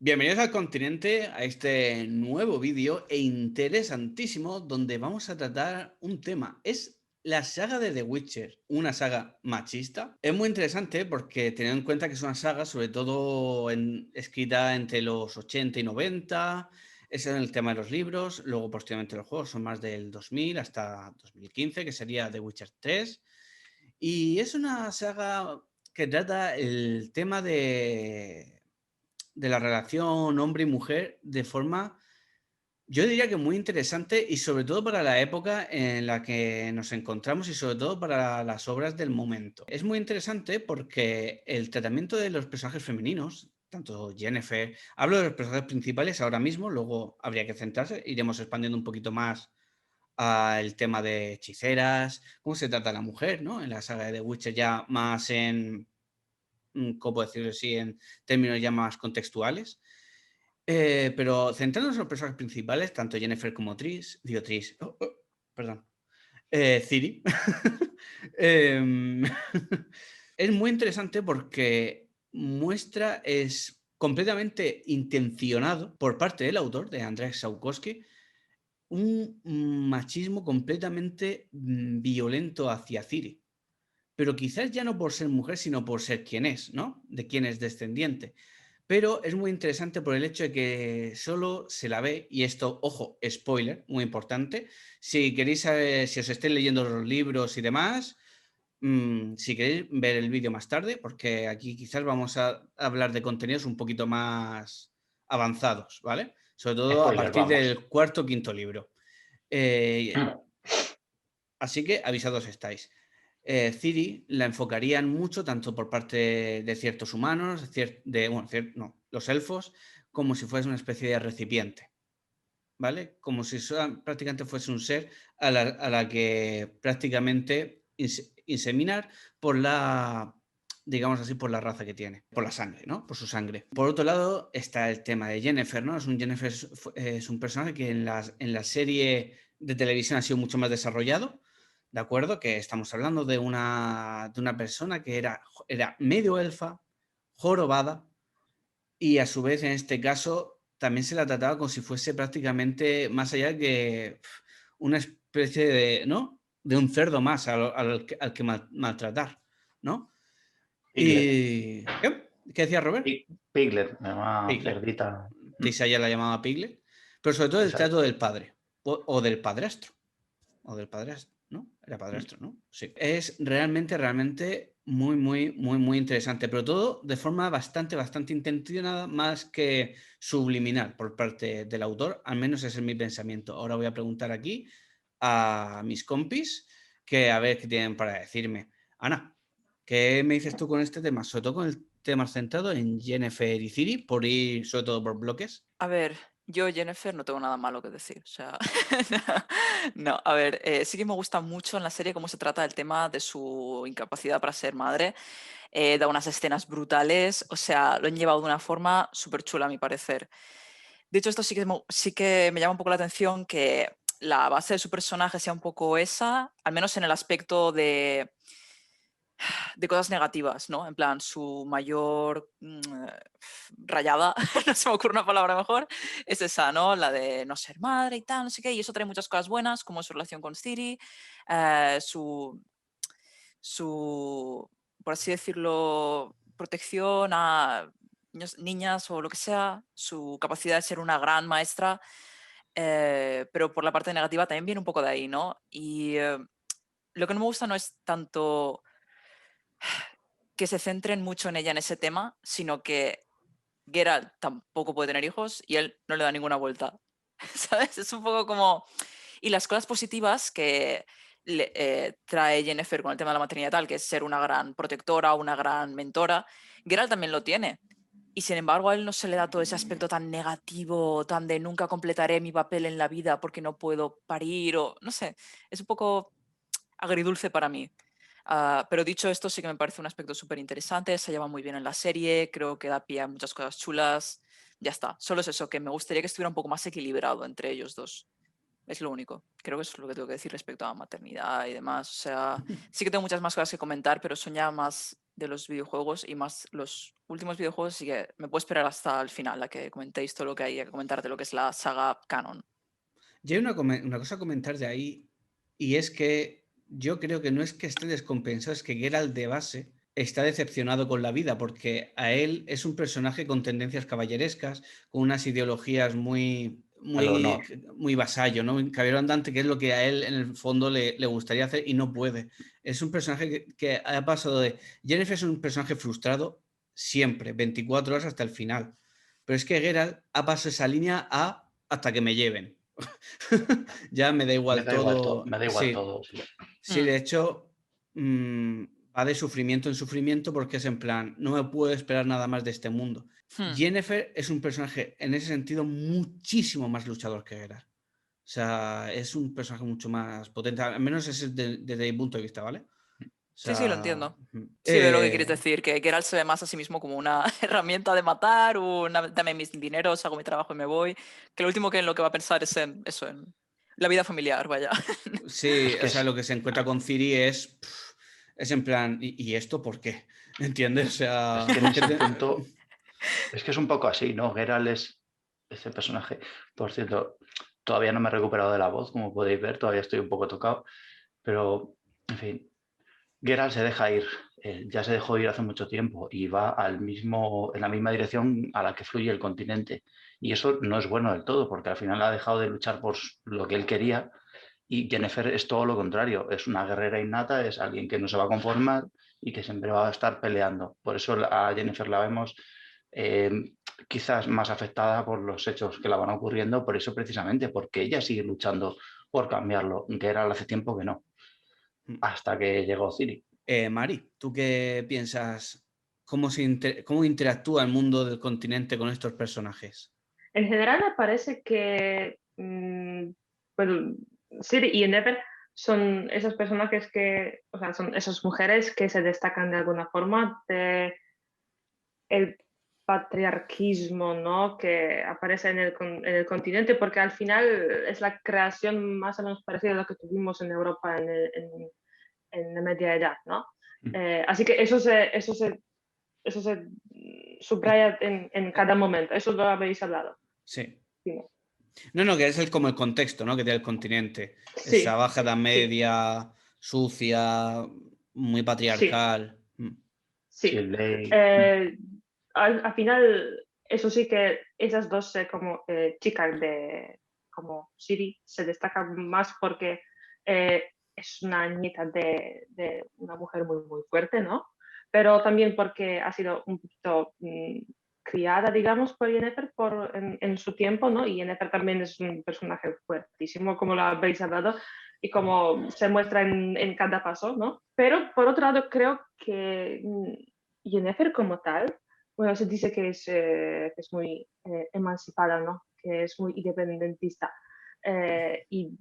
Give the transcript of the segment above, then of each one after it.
Bienvenidos al continente, a este nuevo vídeo interesantísimo donde vamos a tratar un tema. Es la saga de The Witcher, una saga machista. Es muy interesante porque teniendo en cuenta que es una saga sobre todo escrita entre los 80 y 90, ese es el tema de los libros, luego posteriormente los juegos son más del 2000 hasta 2015, que sería The Witcher 3. Y es una saga que trata el tema de la relación hombre y mujer de forma, yo diría que muy interesante y sobre todo para la época en la que nos encontramos y sobre todo para las obras del momento. Es muy interesante porque el tratamiento de los personajes femeninos, tanto Yennefer, hablo de los personajes principales ahora mismo, luego habría que centrarse, iremos expandiendo un poquito más al tema de hechiceras, cómo se trata a la mujer, ¿no? En la saga de The Witcher ya más en, ¿cómo decirlo así?, en términos ya más contextuales. Pero centrándonos en los personajes principales, tanto Yennefer como Tris, perdón, Ciri, em, es muy interesante porque es completamente intencionado por parte del autor, de Andrzej Sapkowski, un machismo completamente violento hacia Ciri. Pero quizás ya no por ser mujer, sino por ser quien es, ¿no? De quién es descendiente. Pero es muy interesante por el hecho de que solo se la ve, y esto, ojo, spoiler, muy importante. Si queréis saber, si os estéis leyendo los libros y demás, si queréis ver el vídeo más tarde, porque aquí quizás vamos a hablar de contenidos un poquito más avanzados, ¿vale? Sobre todo a Spoiler, partir vamos. del cuarto o quinto libro. Así que avisados estáis. Ciri la enfocarían mucho tanto por parte de ciertos humanos, los elfos, como si fuese una especie de recipiente, ¿vale? Como si prácticamente fuese un ser a la que prácticamente inseminar por la, digamos así, por la raza que tiene, por la sangre, ¿no? Por su sangre. Por otro lado está el tema de Yennefer, ¿no? Yennefer es un personaje que en la serie de televisión ha sido mucho más desarrollado. ¿De acuerdo? Que estamos hablando de una persona que era medio elfa, jorobada, y a su vez en este caso también se la trataba como si fuese prácticamente más allá que una especie de, ¿no? De un cerdo más al que maltratar, ¿no? Piglet. Y... ¿Qué decía Robert? Piglet, me llama Piglet. cerdita. Tisa ya la llamaba Piglet. Pero sobre todo el Exacto. trato del padre o del padrastro. O del padrastro, ¿no? Era padrastro, ¿no? Sí. Es realmente muy interesante, pero todo de forma bastante intencionada, más que subliminal por parte del autor, al menos ese es mi pensamiento. Ahora voy a preguntar aquí a mis compis que a ver qué tienen para decirme. Ana, ¿qué me dices tú con este tema? Sobre todo con el tema centrado en Yennefer y Ciri, por ir sobre todo por bloques. A ver, yo, Jennifer, no tengo nada malo que decir. O sea, no, a ver, sí que me gusta mucho en la serie cómo se trata el tema de su incapacidad para ser madre. Da unas escenas brutales, o sea, lo han llevado de una forma súper chula, a mi parecer. De hecho, esto sí que me llama un poco la atención que la base de su personaje sea un poco esa, al menos en el aspecto de cosas negativas, ¿no? En plan, su mayor rayada, no se me ocurre una palabra mejor, es esa, ¿no? La de no ser madre y tal, no sé qué, y eso trae muchas cosas buenas, como su relación con Ciri, su, por así decirlo, protección a niñas o lo que sea, su capacidad de ser una gran maestra, pero por la parte negativa también viene un poco de ahí, ¿no? Y lo que no me gusta no es tanto que se centren mucho en ella en ese tema, sino que Geralt tampoco puede tener hijos y él no le da ninguna vuelta. ¿Sabes? Es un poco como... Y las cosas positivas que trae Yennefer con el tema de la maternidad y tal, que es ser una gran protectora, una gran mentora, Geralt también lo tiene. Y sin embargo a él no se le da todo ese aspecto tan negativo, tan de nunca completaré mi papel en la vida porque no puedo parir o no sé, es un poco agridulce para mí. Pero dicho esto, sí que me parece un aspecto súper interesante, se lleva muy bien en la serie, creo que da pie a muchas cosas chulas. Ya está, solo es eso, que me gustaría que estuviera un poco más equilibrado entre ellos dos. Es lo único. Creo que eso es lo que tengo que decir respecto a maternidad y demás. O sea, sí que tengo muchas más cosas que comentar, pero son ya más de los videojuegos y más los últimos videojuegos, así que me puedo esperar hasta el final a que comentéis todo lo que hay que comentar de lo que es la saga canon. Y hay una cosa a comentar de ahí, y es que yo creo que no es que esté descompensado, es que Geralt de base está decepcionado con la vida, porque a él es un personaje con tendencias caballerescas, con unas ideologías Al honor. muy vasallo, ¿no? Muy caballero andante, que es lo que a él en el fondo le gustaría hacer y no puede. Es un personaje que ha pasado de... Yennefer es un personaje frustrado siempre, 24 horas hasta el final. Pero es que Geralt ha pasado esa línea a hasta que me lleven. Ya me da igual todo. Me da igual Sí, todo. Sí. sí, de hecho, va de sufrimiento en sufrimiento porque es en plan, no me puedo esperar nada más de este mundo. Yennefer es un personaje, en ese sentido, muchísimo más luchador que Geralt. O sea, es un personaje mucho más potente, al menos ese es desde mi punto de vista, ¿vale? O Sí, lo sea, entiendo. Sí, veo lo que quieres decir, que Geralt se ve más a sí mismo como una herramienta de matar, dame mis dineros, hago mi trabajo y me voy, que lo último que en lo que va a pensar es en eso, en la vida familiar, vaya. Sí, Es o que sea, es, lo que se encuentra con Ciri es en plan, ¿y esto por qué? ¿Entiendes? O sea, es que en ¿qué ese te- punto, es que es un poco así, ¿no? Geralt es ese personaje. Por cierto, todavía no me he recuperado de la voz, como podéis ver, todavía estoy un poco tocado, pero, en fin, Geralt se deja ir, ya se dejó ir hace mucho tiempo y va en la misma dirección a la que fluye el continente. Y eso no es bueno del todo, porque al final ha dejado de luchar por lo que él quería. Y Yennefer es todo lo contrario, es una guerrera innata, es alguien que no se va a conformar y que siempre va a estar peleando. Por eso a Yennefer la vemos eh, quizás más afectada por los hechos que la van ocurriendo, por eso precisamente, porque ella sigue luchando por cambiarlo, que era hace tiempo que no, hasta que llegó Ciri. Mari, ¿tú qué piensas? ¿Cómo interactúa el mundo del continente con estos personajes? En general me parece que bueno, Siri y Endeavor son esos personajes que, o sea, son esas mujeres que se destacan de alguna forma de el patriarquismo, ¿no? Que aparece en el continente, porque al final es la creación más o menos parecida a lo que tuvimos en Europa en la media edad, ¿no? Así que eso se subraya en cada momento. Eso lo habéis hablado. Sí. Sí, ¿no? No, que es como el contexto, ¿no? Que tiene el continente. Esa Sí, baja edad sí, media, sucia, muy sí, patriarcal. Sí, sí. Ley. Al final, eso sí que esas dos como chicas de como Siri se destacan más porque es una nieta de una mujer muy, muy fuerte, ¿no? Pero también porque ha sido un poquito criada, digamos, por Yennefer en su tiempo, ¿no? Y Yennefer también es un personaje fuertísimo, como lo habéis hablado, y como se muestra en cada paso, ¿no? Pero por otro lado, creo que Yennefer como tal, bueno, se dice que es muy emancipada, ¿no? Que es muy independentista y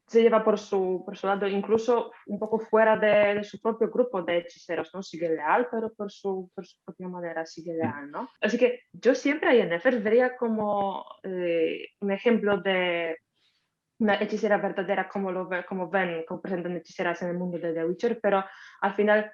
se lleva por su lado, incluso un poco fuera de su propio grupo de hechiceros, ¿no? Sigue leal, pero por su propia manera sigue leal, ¿no? Así que yo siempre a Yennefer vería como un ejemplo de una hechicera verdadera como como ven, como presentan hechiceras en el mundo de The Witcher, pero al final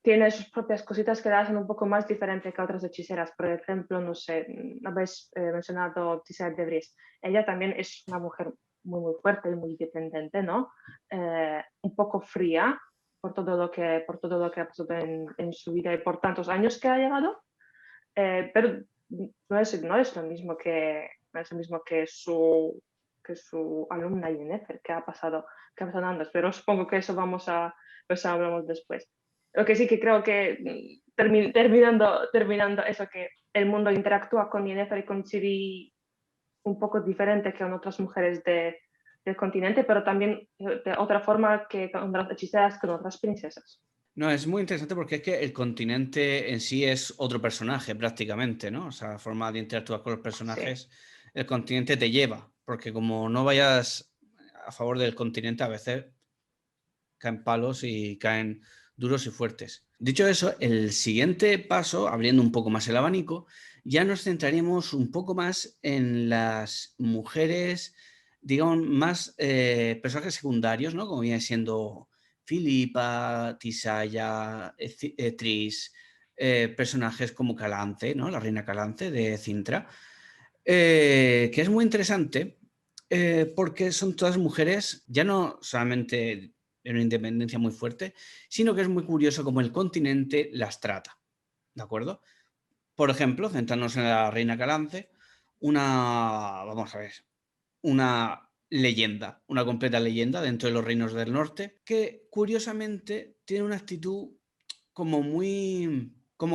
tiene sus propias cositas que la hacen un poco más diferente que otras hechiceras. Por ejemplo, no sé, habéis mencionado Tissa de Vries. Ella también es una mujer muy, muy fuerte y muy independiente, ¿no? Un poco fría por todo lo que ha pasado en su vida y por tantos años que ha llevado, pero no es lo mismo no es lo mismo que su alumna Yennefer, que ha pasado antes, pero supongo que eso hablamos después. Lo que sí que creo que terminando eso, que el mundo interactúa con Yennefer y con Ciri un poco diferente que con otras mujeres del continente, pero también de otra forma que con otras hechiceras, con otras princesas. No, es muy interesante porque es que el continente en sí es otro personaje prácticamente, ¿no? O sea, la forma de interactuar con los Sí. personajes, el continente te lleva, porque como no vayas a favor del continente, a veces caen palos y caen duros y fuertes. Dicho eso, el siguiente paso, abriendo un poco más el abanico, ya nos centraríamos un poco más en las mujeres digamos, más personajes secundarios, ¿no? Como viene siendo Filipa, Tisaya, Tris, personajes como Calanthe, ¿no? La reina Calanthe de Cintra, que es muy interesante porque son todas mujeres, ya no solamente de una independencia muy fuerte, sino que es muy curioso cómo el continente las trata, ¿de acuerdo? Por ejemplo, centrarnos en la reina Calanthe, vamos a ver, una leyenda, una completa leyenda dentro de los reinos del norte, que curiosamente tiene una actitud como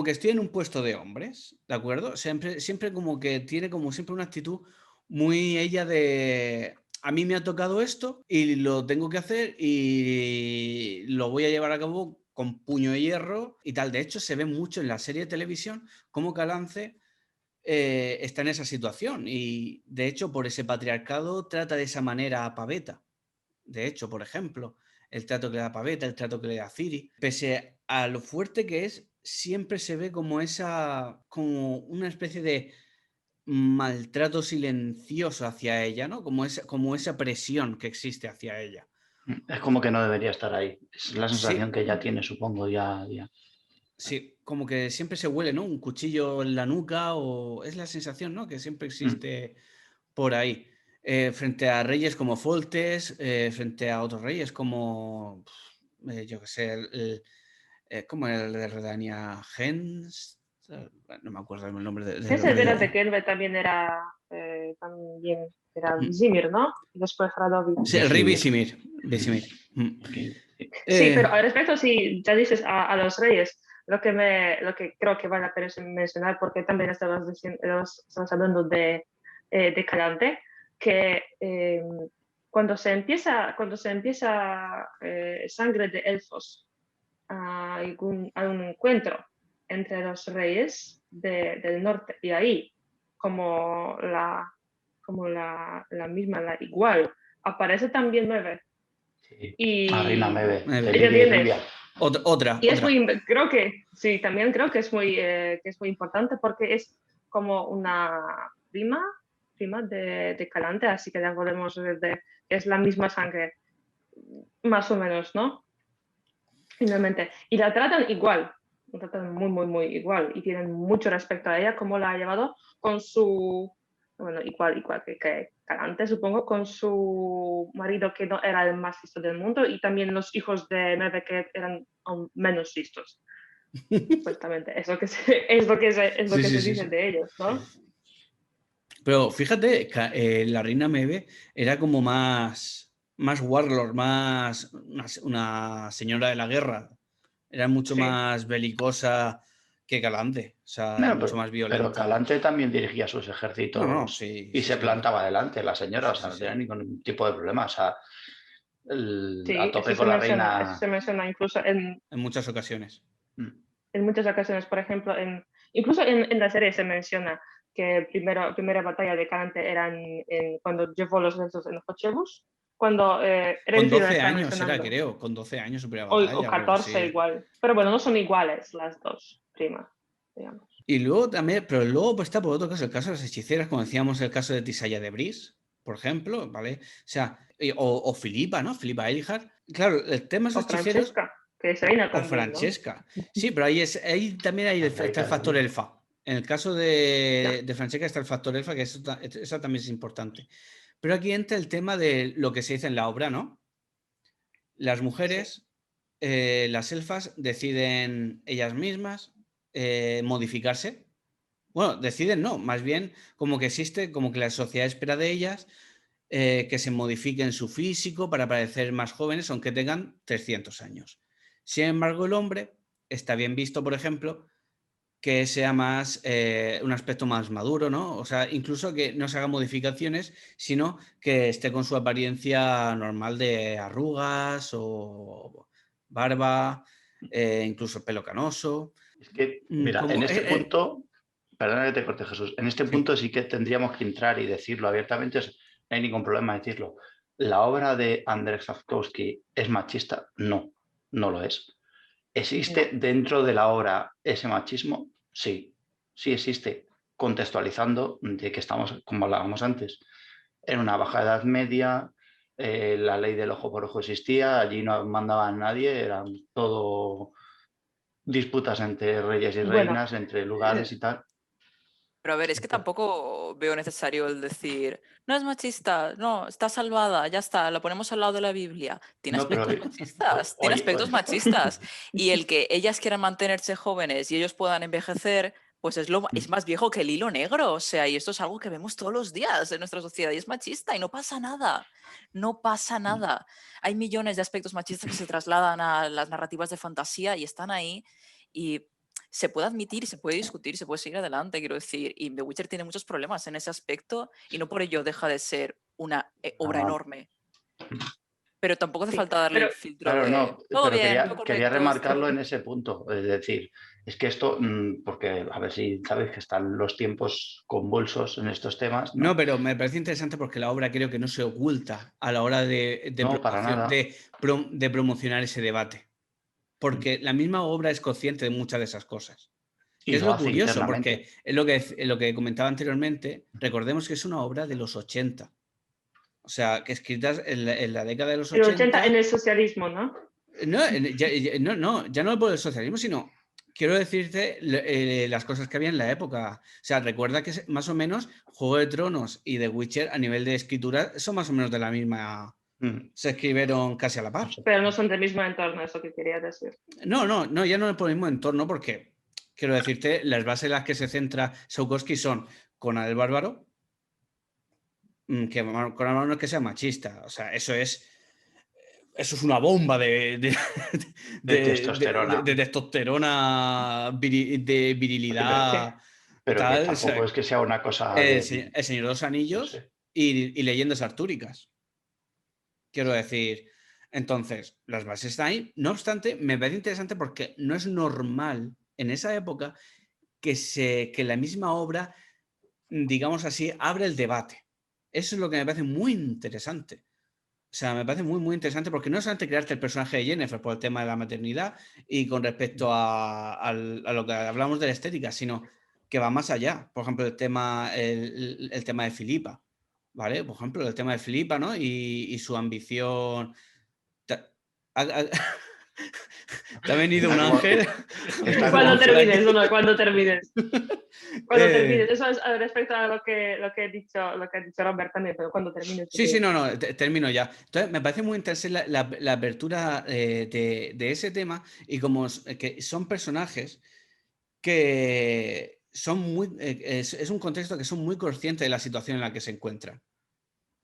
que estoy en un puesto de hombres, ¿de acuerdo? Siempre como que tiene como siempre una actitud muy ella de, a mí me ha tocado esto y lo tengo que hacer y lo voy a llevar a cabo con puño de hierro y tal. De hecho, se ve mucho en la serie de televisión cómo Calanthe está en esa situación y de hecho por ese patriarcado trata de esa manera a Pavetta. De hecho, por ejemplo, el trato que le da Pavetta, el trato que le da Ciri, pese a lo fuerte que es, siempre se ve como una especie de maltrato silencioso hacia ella, ¿no? Como esa presión que existe hacia ella. Es como que no debería estar ahí. Es la sensación Sí, que ella tiene, supongo, ya. sí, como que siempre se huele, ¿no? Un cuchillo en la nuca o es la sensación, ¿no? Que siempre existe por ahí. Frente a reyes como Foltes, frente a otros reyes como, yo qué sé, como el de Redania Gens, no me acuerdo el nombre del Ese rey. era de Kelve también era Vizimir, ¿no? Y después Radovid. Sí, el rey Visimir. Visimir. Sí, pero al respecto, si ya dices a los reyes, lo que creo que vale la pena mencionar, porque también estabas hablando de Calante, que cuando se empieza Sangre de Elfos, hay un encuentro entre los reyes del norte y ahí, como la misma, la igual, aparece también Nueve. Sí. Reina Y Mebe, de Mebe. Lidia y Rivia. Otra. y es creo que, sí, también creo que es muy importante porque es como una prima de Calante, así que ya podemos ver es la misma sangre, más o menos, ¿no? Finalmente. Y la tratan muy, muy, muy igual y tienen mucho respeto a ella, como la ha llevado con bueno, igual que Calante, supongo, con su marido que no era el más listo del mundo y también los hijos de Neve que eran aún menos listos. Supuestamente, es lo que se Sí. dice de ellos, ¿no? Pero fíjate, la reina Mebe era como más warlord, más una señora de la guerra. Era mucho Sí. más belicosa que Calante, o sea, No, mucho más pero violenta. Calante también dirigía sus No, ejércitos sí. y se plantaba delante, la señora, o sea, Sí. no tenía ningún tipo de problema. O sea, Sí, a tope con la reina. eso se menciona incluso En muchas ocasiones. en muchas ocasiones. Por ejemplo, incluso en la serie se menciona que primera batalla de Calante eran cuando llevó los restos en Hochebus, cuando Con Renfield 12 está años era, mencionando, creo, con 12 años su primera o batalla o algo 14 así. igual. Pero bueno, no son iguales las dos primas, digamos. Y luego también, pero luego pues, está por otro caso, el caso de las hechiceras, como decíamos, el caso de Tisaya de Bris, por ejemplo, ¿vale? O sea, o Filipa, ¿no? Filipa Eilhart. Claro, el tema de O los hechiceros, Francesca, que es reina o también, ¿no? Francesca. Sí, pero ahí también está el factor elfa. En el caso de Francesca está el factor elfa, que eso también es importante. Pero aquí entra el tema de lo que se dice en la obra, ¿no? Las mujeres, las elfas, deciden ellas mismas modificarse. Bueno, deciden no, más bien como que existe, como que la sociedad espera de ellas que se modifiquen su físico para parecer más jóvenes, aunque tengan 300 años. Sin embargo, el hombre está bien visto, por ejemplo, que sea más un aspecto más maduro, ¿no? O sea, incluso que no se hagan modificaciones, sino que esté con su apariencia normal de arrugas o barba, incluso pelo canoso. Es que, mira, en este punto, perdona que te corte, Jesús, en este punto sí que tendríamos que entrar y decirlo abiertamente, no hay ningún problema decirlo. ¿La obra de Andrzej Sapkowski es machista? No, no lo es. ¿Existe dentro de la obra ese machismo? Sí, sí existe, contextualizando de que estamos, como hablábamos antes, en una baja edad media, la ley del ojo por ojo existía, allí no mandaban a nadie, eran todo disputas entre reyes y Bueno, reinas, entre lugares y tal. Pero a ver, es que tampoco veo necesario el decir, no es machista, no, está salvada, ya está, lo ponemos al lado de la Biblia. Tiene No, pero aspectos machistas, tiene oye, aspectos machistas. Y el que ellas quieran mantenerse jóvenes y ellos puedan envejecer, pues es más viejo que el hilo negro. O sea, y esto es algo que vemos todos los días en nuestra sociedad y es machista y no pasa nada. No pasa nada. Hay millones de aspectos machistas que se trasladan a las narrativas de fantasía y están ahí. Y se puede admitir, se puede discutir, se puede seguir adelante, quiero decir. Y The Witcher tiene muchos problemas en ese aspecto y no por ello deja de ser una obra enorme. Pero tampoco hace sí, falta darle pero el filtro claro, de no, todo pero bien, todo quería correcto. remarcarlo en ese punto. Es decir, es que esto, porque a ver si sabes que están los tiempos convulsos en estos temas, No, ¿no? pero me parece interesante porque la obra creo que no se oculta a la hora No, para nada. de promocionar ese debate. Porque la misma obra es consciente de muchas de esas cosas. Y Que es lo lo hace curioso, internamente. porque es lo que comentaba anteriormente, recordemos que es una obra de los 80. O sea, que escritas en la década de los en el 80 en 80. el socialismo, ¿no? No, ya no por el socialismo, sino quiero decirte las cosas que había en la época. O sea, recuerda que más o menos Juego de Tronos y The Witcher a nivel de escritura son más o menos de la misma. Se escribieron casi a la par. Pero no son del mismo entorno, eso que quería decir. No, ya no es por el mismo entorno, porque quiero decirte, las bases en las que se centra Sapkowski son Conan el Bárbaro, que Conan no es que sea machista, o sea, eso es una bomba de testosterona. de testosterona, de virilidad, Pero que tal. O tampoco sea, es que sea una cosa de... el Señor de los No Anillos sé. y leyendas artúricas. Quiero decir, entonces, las bases están ahí. No obstante, me parece interesante porque no es normal en esa época que la misma obra, digamos así, abre el debate. Eso es lo que me parece muy interesante. O sea, me parece muy, muy interesante porque no es solamente crearte el personaje de Jennifer por el tema de la maternidad y con respecto a lo que hablamos de la estética, sino que va más allá. Por ejemplo, el tema de Filipa, ¿vale? Por ejemplo, el tema de Filipa, ¿no? Y su ambición. Ta- ha- ha- Te ha venido un Está como... ángel. Está Cuando como... por aquí. termines, no, cuando termines. Cuando Eh, termines. Eso es respecto a lo que ha dicho Robert también, pero cuando termines. Sí, no, termino ya. Entonces, me parece muy interesante la apertura de ese tema y como que son personajes que son muy... es un contexto que son muy conscientes de la situación en la que se encuentran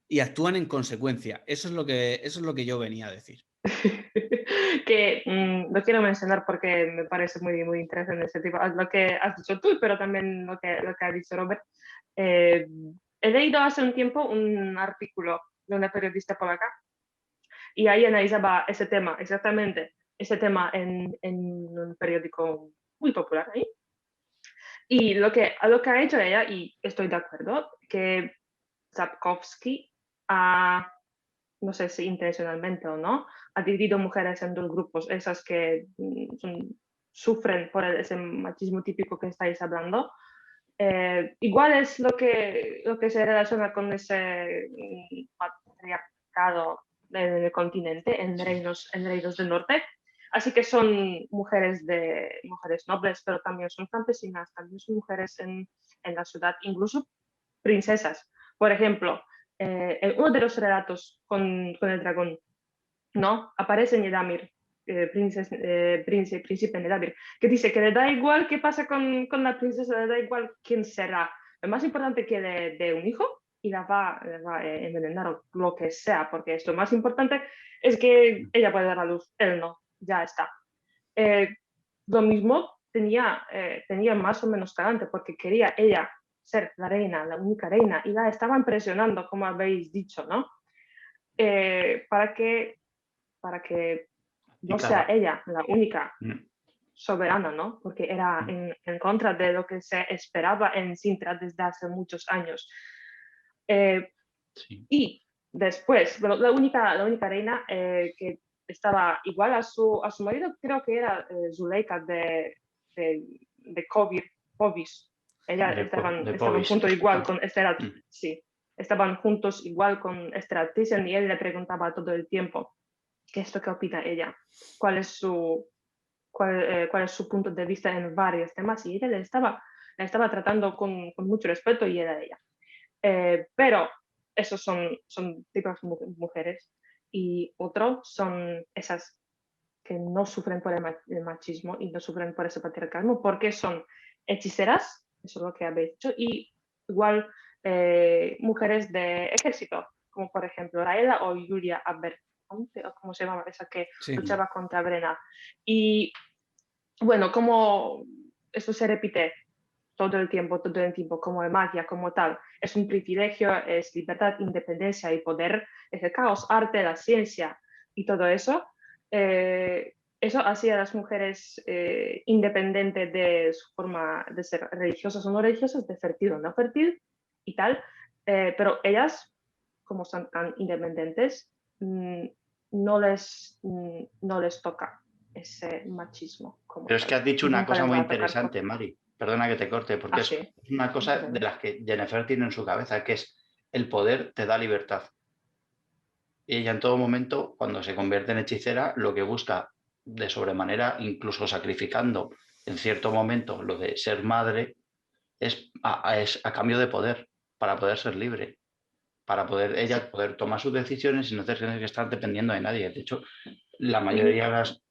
y actúan en consecuencia. Eso es lo que yo venía a decir. Que lo quiero mencionar porque me parece muy, muy interesante ese tipo, lo que has dicho tú, pero también lo que ha dicho Robert. He leído hace un tiempo un artículo de una periodista polaca y ahí analizaba ese tema, exactamente ese tema en un periódico muy popular ahí. Y a lo que ha hecho ella, y estoy de acuerdo, que Sapkowski ha, no sé si intencionalmente o no, ha dividido mujeres en dos grupos, esas que sufren por ese machismo típico que estáis hablando. Igual es lo que se relaciona con ese patriarcado del continente en reinos del norte. Así que son mujeres nobles, pero también son campesinas, también son mujeres en la ciudad, incluso princesas. Por ejemplo, en uno de los relatos con el dragón, ¿no? Aparece Nedamir, príncipe Nedamir, que dice que le da igual qué pasa con la princesa, le da igual quién será. Lo más importante que le dé un hijo y la va a envenenar o lo que sea, porque es lo más importante es que ella puede dar a luz, él no, ya está. Lo mismo tenía más o menos talante porque quería ella ser la reina, la única reina, y la estaban presionando, como habéis dicho, ¿no? Para que no sea ella la única soberana, ¿no? Porque era en contra de lo que se esperaba en Sintra desde hace muchos años. Sí. Y después, bueno, la única reina que estaba igual a su marido, creo que era Zuleika de Kovis. Ella de estaban Povis. punto igual con Esterat, sí. estaban juntos igual con Esther Thyssen y él le preguntaba todo el tiempo qué es lo que opina ella, cuál es su punto de vista en varios temas, y ella le estaba tratando con mucho respeto y era ella. Pero esos son tipos mujeres, y otros son esas que no sufren por el machismo y no sufren por ese patriarcalismo porque son hechiceras, eso es lo que habéis dicho, y igual mujeres de ejército, como por ejemplo Raela o Julia Aberconte, o como se llama esa que Sí. luchaba contra Brenna. Y bueno, como eso se repite todo el tiempo, como de magia, como tal. Es un privilegio, es libertad, independencia y poder, es el caos, arte, la ciencia y todo eso. Eso hacía a las mujeres independientes de su forma de ser religiosas o no religiosas, de fértil o no fértil y tal. Pero ellas, como son tan independientes, no les toca ese machismo como Pero es tal. que has dicho Y una nunca cosa les muy va a tocar. interesante, Mari. Perdona que te corte, porque es Sí. una cosa de las que Jennifer tiene en su cabeza, que es el poder te da libertad. Y ella en todo momento, cuando se convierte en hechicera, lo que busca de sobremanera, incluso sacrificando en cierto momento lo de ser madre, es a cambio de poder, para poder ser libre, para poder ella poder tomar sus decisiones y no tener que estar dependiendo de nadie. De hecho, la mayoría de las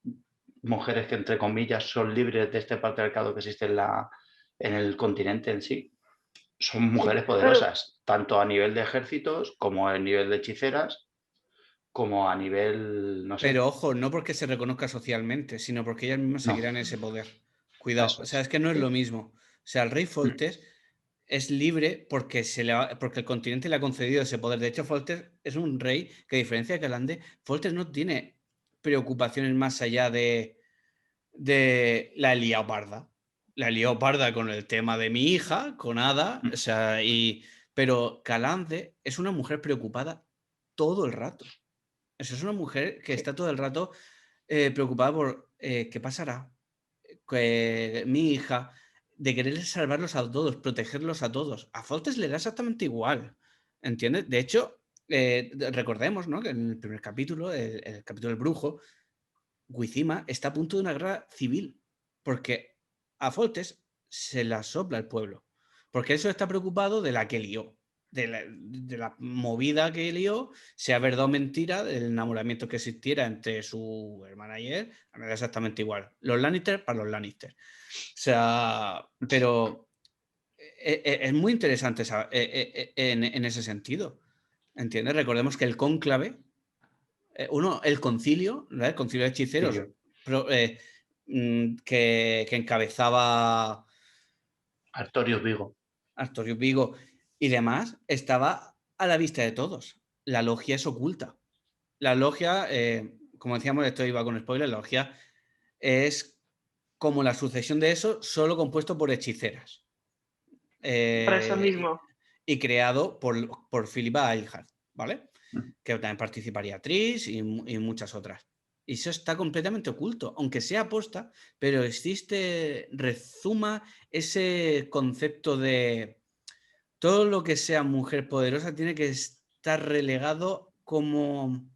mujeres que, entre comillas, son libres de este patriarcado que existe en el continente en sí, son mujeres poderosas, tanto a nivel de ejércitos como a nivel de hechiceras, como a nivel, no sé. Pero ojo, no porque se reconozca socialmente, sino porque ellas mismas se No. crean ese poder. Cuidado, Eso o sea, es que no es lo mismo. O sea, el rey Mm. Foltest es libre porque, porque el continente le ha concedido ese poder. De hecho, Foltest es un rey que, a diferencia de Calande, Foltest no tiene preocupaciones más allá de la he liado parda. La he liado parda con el tema de mi hija, con Ada, o sea, pero Calande es una mujer preocupada todo el rato. Eso es una mujer que está todo el rato preocupada por qué pasará, mi hija, de querer salvarlos a todos, protegerlos a todos. A Foltest le da exactamente igual, ¿entiendes? De hecho, recordemos, ¿no?, que en el primer capítulo, el capítulo del brujo, Wizima está a punto de una guerra civil, porque a Foltest se la sopla el pueblo, porque él solo está preocupado de la que lió, de la movida que lió, sea verdad o mentira, del enamoramiento que existiera entre su hermana y él, a mí me da exactamente igual. Los Lannister para los Lannister. O sea, pero es muy interesante en ese sentido, ¿entiendes? Recordemos que el cónclave, el concilio, ¿verdad? El concilio de hechiceros, que encabezaba Artorius Vigo. Artorius Vigo y demás, estaba a la vista de todos. La logia es oculta. La logia, como decíamos, esto iba con spoiler, la logia es como la sucesión de eso, solo compuesto por hechiceras. Por eso mismo. Y creado por Philippa Eilhart, ¿vale? Que también participaría Trish y muchas otras. Y eso está completamente oculto, aunque sea aposta, pero rezuma ese concepto de todo lo que sea mujer poderosa tiene que estar relegado como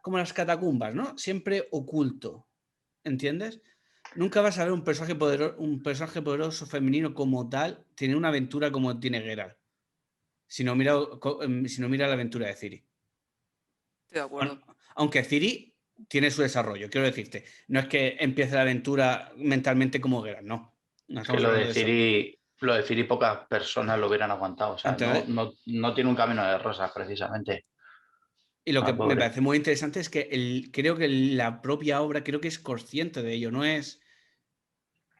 como las catacumbas, ¿no? Siempre oculto, ¿entiendes? Nunca vas a ver un personaje poderoso femenino como tal tener una aventura como tiene Geralt. Si no mira la aventura de Ciri. Estoy de acuerdo. Aunque Ciri tiene su desarrollo, quiero decirte. No es que empiece la aventura mentalmente como Geralt, no. No Es que estamos hablando de eso. lo de Ciri pocas personas lo hubieran aguantado. O sea, Entonces, no tiene un camino de rosas, precisamente. y lo que me Pobre. parece muy interesante es que creo que la propia obra creo que es consciente de ello, no es...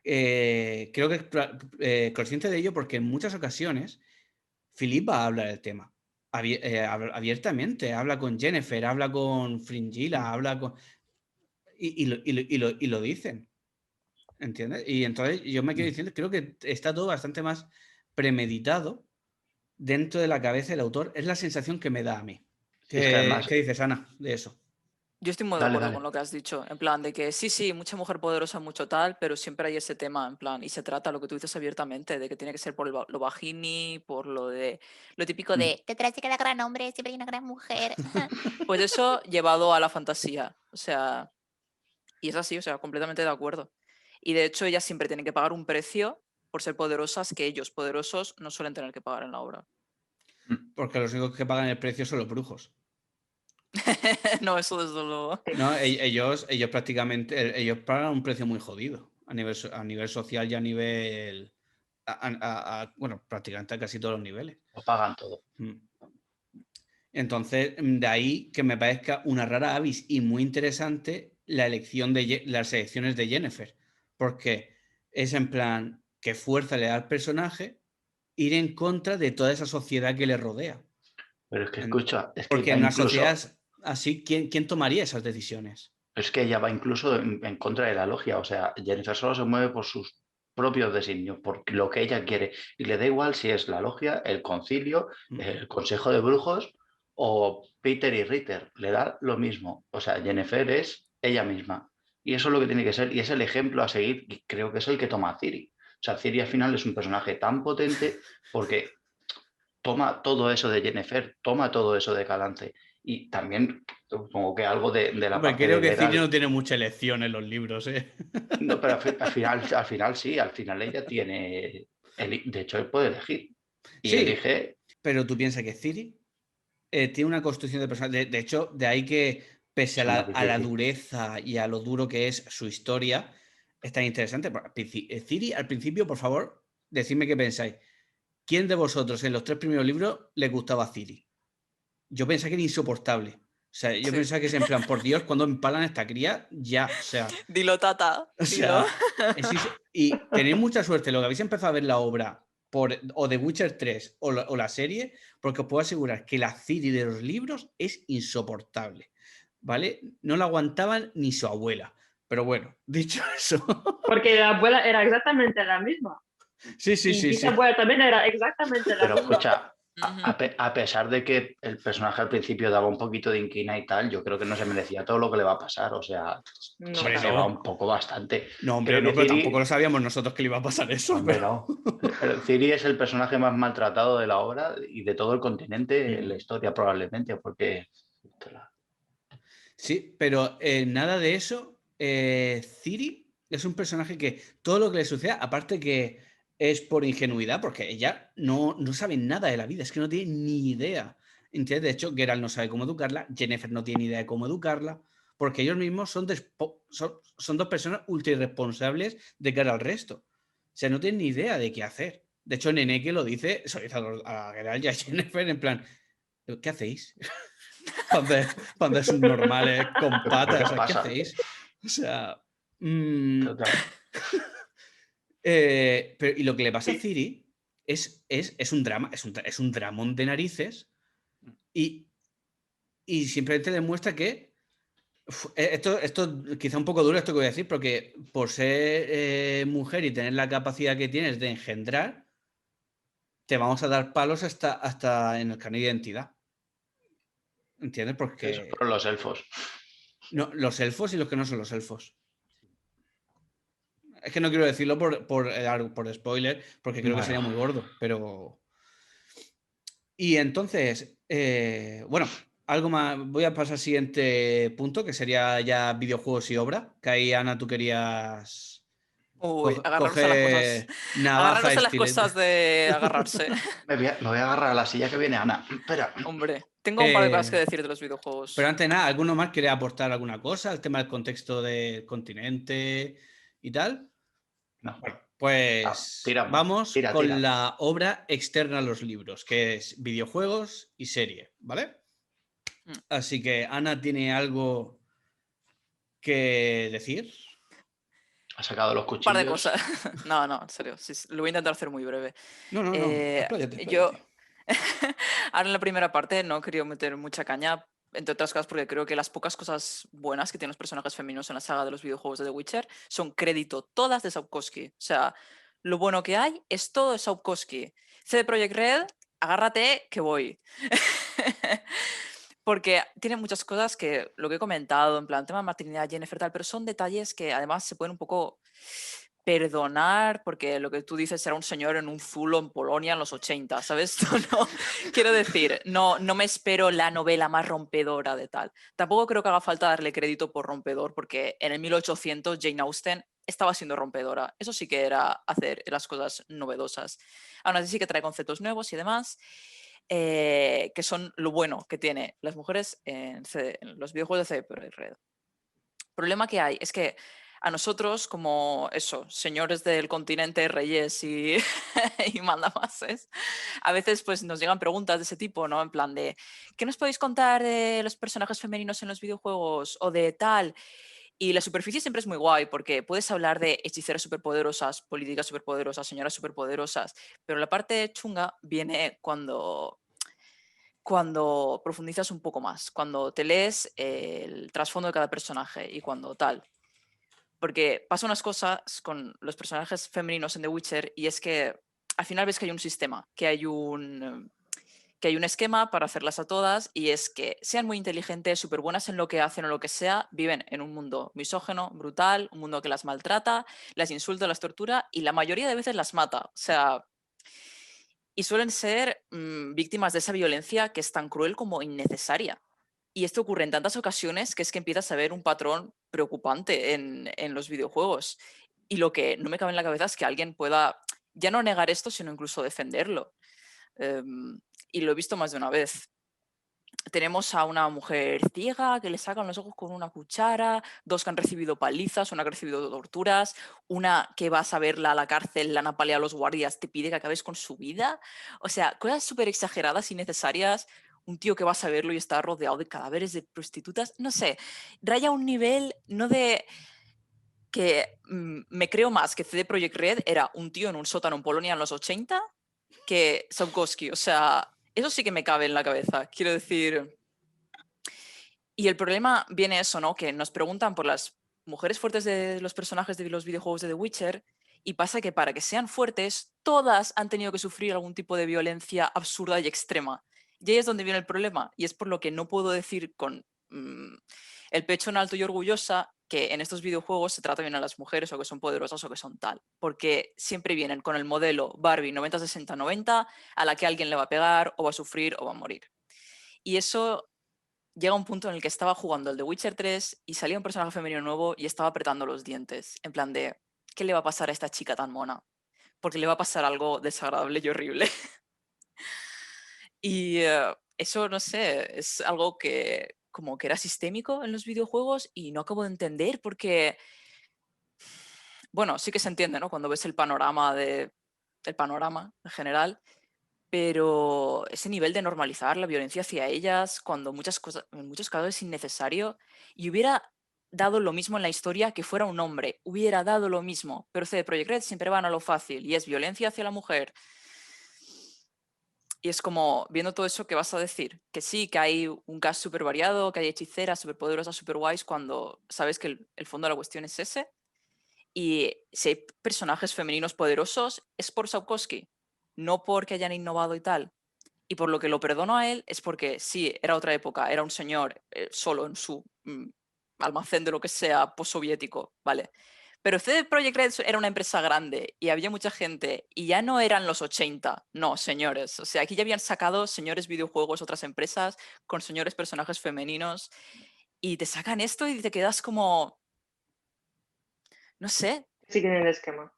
creo que es consciente de ello porque en muchas ocasiones Philippa habla del tema abiertamente, habla con Jennifer, habla con Fringilla, habla con... Y lo dicen, ¿entiendes? Y entonces yo me quedo diciendo, creo que está todo bastante más premeditado dentro de la cabeza del autor, es la sensación que me da a mí. Es que además, ¿Qué dices, Ana, de eso? Yo estoy muy de Dale, acuerdo dale. con lo que has dicho, en plan de que sí, mucha mujer poderosa, mucho tal, pero siempre hay ese tema, en plan, y se trata lo que tú dices abiertamente, de que tiene que ser por lo vagini, por lo típico Mm. de detrás de cada gran hombre siempre hay una gran mujer. Pues eso llevado a la fantasía, o sea, y es así, o sea, completamente de acuerdo. Y de hecho ellas siempre tienen que pagar un precio por ser poderosas que ellos, poderosos, no suelen tener que pagar en la obra. Mm. Porque los únicos que pagan el precio son los brujos. No, eso desde luego. No, ellos prácticamente, ellos pagan un precio muy jodido a nivel social y a nivel, bueno, prácticamente a casi todos los niveles. Lo pagan todo. Mm. Entonces, de ahí que me parezca una rara avis y muy interesante la elección de las elecciones de Jennifer, porque es en plan, qué fuerza le da al personaje ir en contra de toda esa sociedad que le rodea. Pero es que escucha, es que Porque va en una incluso, sociedad así, ¿quién tomaría esas decisiones? es que ella va incluso en contra de la logia. O sea, Jennifer solo se mueve por sus propios designios, por lo que ella quiere. Y le da igual si es la logia, el concilio, el consejo de brujos o Peter y Ritter. Le da lo mismo. O sea, Jennifer es ella misma. Y eso es lo que tiene que ser. Y es el ejemplo a seguir. Y creo que es el que toma a Ciri. O sea, Ciri al final es un personaje tan potente porque toma todo eso de Jennifer, toma todo eso de Calante. Y también supongo que algo de la Hombre, parte creo de que Ciri Geralt. no tiene mucha elección en los libros, ¿eh? No, pero al final sí, al final ella tiene. De hecho, él puede elegir. Y Sí, elige. pero tú piensas que Ciri tiene una construcción de personaje. De hecho, de ahí que, pese Es más a la difícil. dureza y a lo duro que es su historia, es tan interesante. Ciri, al principio, por favor, decidme qué pensáis. ¿Quién de vosotros en los 3 primeros libros le gustaba a Ciri? Yo pensaba que era insoportable. O sea, yo Sí. pensaba que es en plan, por Dios, cuando empalan a esta cría, ya, o sea. Dilo, tata, O dilo. sea, y tenéis mucha suerte lo que habéis empezado a ver la obra o The Witcher 3 o la serie, porque os puedo asegurar que la Ciri de los libros es insoportable, ¿vale? No la aguantaban ni su abuela. Pero bueno, dicho eso. Porque la abuela era exactamente la misma. Sí, Y bisabuela también era exactamente la Pero misma. escucha, Ujú. a pesar de que el personaje al principio daba un poquito de inquina y tal, yo creo que no se merecía todo lo que le va a pasar. O sea, No, se Hombre, ceba claro. un poco bastante. no, hombre, Creo no, que pero tampoco Ciri. lo sabíamos nosotros que le iba a pasar eso. Hombre, no. Ciri es el personaje más maltratado de la obra y de todo el continente en la historia, probablemente, porque. Sí, pero nada de eso. Ciri es un personaje que todo lo que le suceda, aparte que es por ingenuidad, porque ella no sabe nada de la vida, es que no tiene ni idea. ¿Entiendes? De hecho, Geralt no sabe cómo educarla, Jennifer no tiene ni idea de cómo educarla, porque ellos mismos son dos personas ultra irresponsables de cara al resto. O sea, no tienen ni idea de qué hacer. De hecho, Neneke lo dice, se lo dice a Geralt y a Jennifer en plan, ¿qué hacéis? Pandas subnormales con ¿Pero qué patas, os ¿qué pasa? hacéis? O sea. Total. Y lo que le pasa a Ciri es un drama, es un dramón de narices y, y simplemente demuestra que. Esto quizá un poco duro esto que voy a decir, porque por ser mujer y tener la capacidad que tienes de engendrar, te vamos a dar palos hasta en el carnet de identidad. ¿Entiendes? Eso Porque fueron los elfos. no, los elfos y los que no son los elfos. Es que no quiero decirlo por spoiler, porque creo que sería Bueno, muy gordo, pero. Y entonces, bueno, algo más. Voy a pasar al siguiente punto, que sería ya videojuegos y obra. Que ahí, Ana, tú querías Uy, agarrarse a las cosas. coger navaja, Agarrarse a las estilete. cosas de agarrarse. me voy a agarrar a la silla que viene Ana. Espera. Hombre, tengo un par de cosas que Eh, decir de los pero videojuegos. antes de nada, ¿alguno más quiere aportar alguna cosa al tema del contexto del continente y tal? No, Bueno, pues tiramos. vamos Tira, con tira. la obra externa a los libros, que es videojuegos y serie, ¿vale? Mm. Así que Ana tiene algo que decir. Ha sacado los Un par de cuchillos. cosas. No, en serio. Sí, lo voy a intentar hacer muy breve. No, expláyate, Yo, expláyate. ahora en la primera parte no he querido meter mucha caña, entre otras cosas porque creo que las pocas cosas buenas que tienen los personajes femeninos en la saga de los videojuegos de The Witcher son crédito todas de Sapkowski. O sea, lo bueno que hay es todo de Sapkowski. CD Projekt Red, agárrate que voy. Porque tiene muchas cosas que, lo que he comentado, en plan, tema de maternidad, Jennifer, tal, pero son detalles que además se pueden un poco perdonar, porque lo que tú dices era un señor en un zulo en Polonia en los 80, ¿sabes? No, quiero decir, no me espero la novela más rompedora de tal. Tampoco creo que haga falta darle crédito por rompedor, porque en el 1800 Jane Austen estaba siendo rompedora. Eso sí que era hacer las cosas novedosas. Aún así sí que trae conceptos nuevos y demás. Que son lo bueno que tiene las mujeres en los videojuegos de CD Projekt Red. El problema que hay es que a nosotros, como eso, señores del continente, reyes y, y mandamases, a veces pues, nos llegan preguntas de ese tipo, ¿no? En plan de, ¿qué nos podéis contar de los personajes femeninos en los videojuegos? O de tal. Y la superficie siempre es muy guay porque puedes hablar de hechiceras superpoderosas, políticas superpoderosas, señoras superpoderosas, pero la parte chunga viene cuando profundizas un poco más, cuando te lees el trasfondo de cada personaje y cuando tal. Porque pasa unas cosas con los personajes femeninos en The Witcher y es que al final ves que hay un sistema, que hay un esquema para hacerlas a todas y es que sean muy inteligentes, súper buenas en lo que hacen o lo que sea, viven en un mundo misógeno, brutal, un mundo que las maltrata, las insulta, las tortura y la mayoría de veces las mata. O sea, y suelen ser víctimas de esa violencia que es tan cruel como innecesaria. Y esto ocurre en tantas ocasiones que es que empiezas a ver un patrón preocupante en los videojuegos. Y lo que no me cabe en la cabeza es que alguien pueda ya no negar esto, sino incluso defenderlo. Y lo he visto más de una vez. Tenemos a una mujer ciega que le sacan los ojos con una cuchara, dos que han recibido palizas, una que ha recibido torturas, una que vas a verla a la cárcel, la han apaleado a los guardias, te pide que acabes con su vida. O sea, cosas súper exageradas y necesarias. Un tío que vas a verlo y está rodeado de cadáveres de prostitutas. No sé, raya un nivel no de que me creo más que CD Projekt Red era un tío en un sótano en Polonia en los 80 que Sapkowski. O sea, eso sí que me cabe en la cabeza. Quiero decir... Y el problema viene eso, ¿no? Que nos preguntan por las mujeres fuertes de los personajes de los videojuegos de The Witcher y pasa que para que sean fuertes, todas han tenido que sufrir algún tipo de violencia absurda y extrema. Y ahí es donde viene el problema y es por lo que no puedo decir con el pecho en alto y orgullosa que en estos videojuegos se trata bien a las mujeres o que son poderosas o que son tal. Porque siempre vienen con el modelo Barbie 90-60-90 a la que alguien le va a pegar o va a sufrir o va a morir. Y eso llega un punto en el que estaba jugando el The Witcher 3 y salía un personaje femenino nuevo y estaba apretando los dientes, en plan de, ¿qué le va a pasar a esta chica tan mona? Porque le va a pasar algo desagradable y horrible. Y eso, no sé, es algo que como que era sistémico en los videojuegos y no acabo de entender porque, bueno, sí que se entiende, ¿no? Cuando ves el panorama en general, pero ese nivel de normalizar la violencia hacia ellas cuando en muchos casos es innecesario y hubiera dado lo mismo en la historia que fuera un hombre, hubiera dado lo mismo, pero CD Projekt Red siempre van a lo fácil y es violencia hacia la mujer. Y es como, viendo todo eso, ¿qué vas a decir? Que sí, que hay un cast súper variado, que hay hechiceras súper poderosas, súper guays, cuando sabes que el fondo de la cuestión es ese. Y si hay personajes femeninos poderosos, es por Sapkowski, no porque hayan innovado y tal. Y por lo que lo perdono a él es porque sí, era otra época, era un señor solo en su almacén de lo que sea postsoviético, ¿vale? Pero CD Projekt Red era una empresa grande y había mucha gente y ya no eran los 80, no, señores. O sea, aquí ya habían sacado señores videojuegos, otras empresas con señores personajes femeninos y te sacan esto y te quedas como, no sé. Siguen el esquema.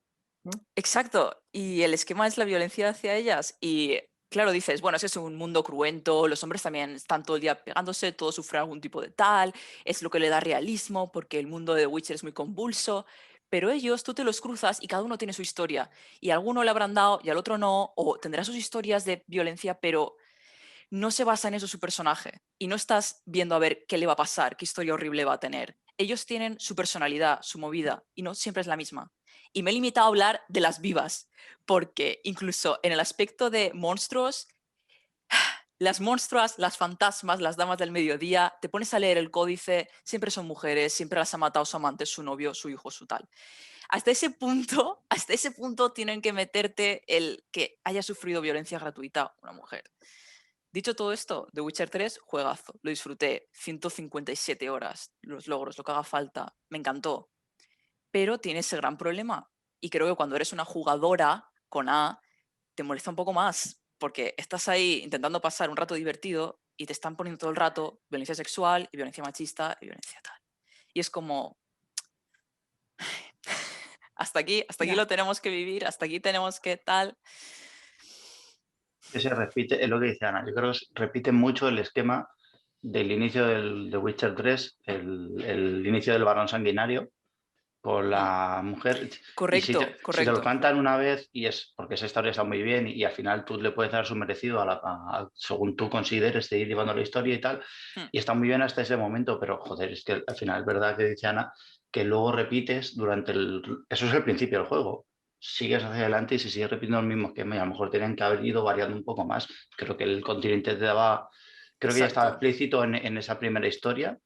Exacto, y el esquema es la violencia hacia ellas y claro, dices, bueno, es un mundo cruento, los hombres también están todo el día pegándose, todos sufren algún tipo de tal, es lo que le da realismo porque el mundo de The Witcher es muy convulso, pero ellos tú te los cruzas y cada uno tiene su historia y a alguno le habrán dado y al otro no, o tendrá sus historias de violencia, pero no se basa en eso su personaje y no estás viendo a ver qué le va a pasar, qué historia horrible va a tener. Ellos tienen su personalidad, su movida y no siempre es la misma. Y me he limitado a hablar de las vivas, porque incluso en el aspecto de monstruos, las monstruas, las fantasmas, las damas del mediodía, te pones a leer el códice, siempre son mujeres, siempre las ha matado su amante, su novio, su hijo, su tal. Hasta ese punto tienen que meterte el que haya sufrido violencia gratuita una mujer. Dicho todo esto, The Witcher 3, juegazo. Lo disfruté. 157 horas, los logros, lo que haga falta. Me encantó. Pero tiene ese gran problema. Y creo que cuando eres una jugadora con A, te molesta un poco más. Porque estás ahí intentando pasar un rato divertido y te están poniendo todo el rato violencia sexual y violencia machista y violencia tal. Y es como... hasta aquí Ya. lo tenemos que vivir, hasta aquí tenemos que tal... Que se repite, es lo que dice Ana, yo creo que repite mucho el esquema del inicio del The Witcher 3, el inicio del varón sanguinario con la mujer. Y si te, Correcto, si te lo correcto. cantan una vez, y es porque esa historia está muy bien, y al final tú le puedes dar su merecido según tú consideres de ir llevando la historia y tal, y está muy bien hasta ese momento, pero joder, es que al final es verdad que dice Ana, que luego repites durante el... Eso es el principio del juego. Sigues hacia adelante y si sigues repitiendo el mismo esquema, y a lo mejor tienen que haber ido variando un poco más. Creo que el continente te daba... Creo que ya estaba Exacto. explícito en esa primera historia